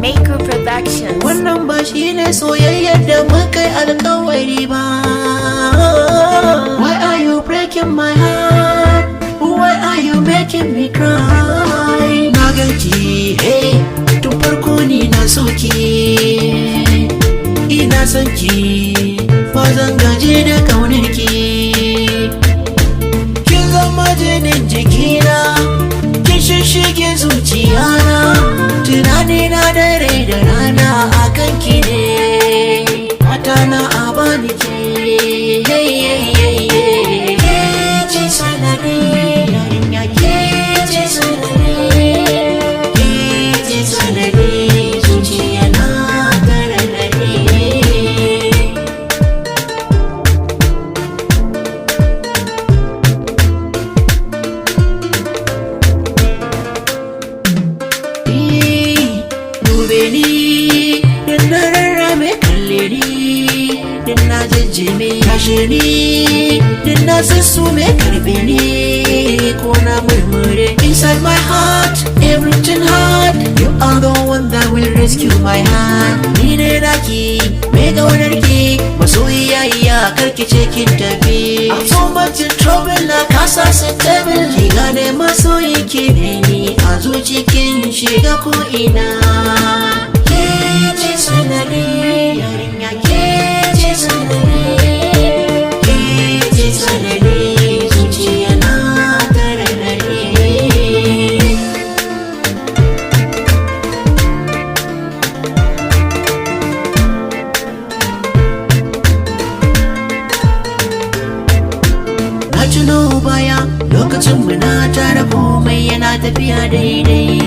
Maker Productions. Wannan ba shi ne soyayyar da muka yi alkawari ba. Why are you breaking my heart? Why are you making me cry? Na ganki, hey, tun farko ni na soki. Ina son ki, ba zan gaji da kaunarki. Kin zama jinin jikina, kin shishige zuciyana. Tunani na dare da rana a kanki ne, mata na a bani ke. Ke ce sanadi, yarinya ke ce sanadi. Ke ce sanadi, zuciya na taranadi. Dube ni, din na rarrame kalle ni, din na jejjeme kashe ni, din na sassume karbe ni, ko na murmure. Inside my heart, everything hard. You are the one that will rescue my heart. Ni ne naki, mai ƙaunarki, masoyiya iya karki ce kin tafi. I'm so much in trouble na kasa stable. Ki gane masoyinki ne ni, a zuci kin shiga ko ina. Ke ce sanadi, yarinya ke ce sanadi. Ke ce sanadi, zuciya na taranadi. Na tuno baya lokacin muna tare komai yana tafiya daidai.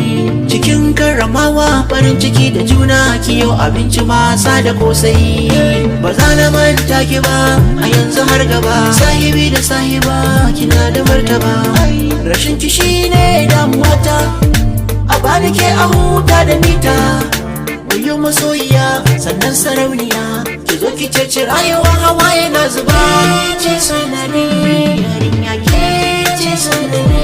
Cikin karramawa farin ciki da juna kiyo abinci masa da kosai. Ba za na manta ki ba a yanzu har gaba. Sahibi da sahiba kina da martaba. Rashin ki shine damuwata, a bani ke a huta da mita. Wayo masoyiya sannan sarauniya, ki zo ki ceci rayuwa hawaye na zuba. Ke ce sanadi, yarinya ke ce sanadi.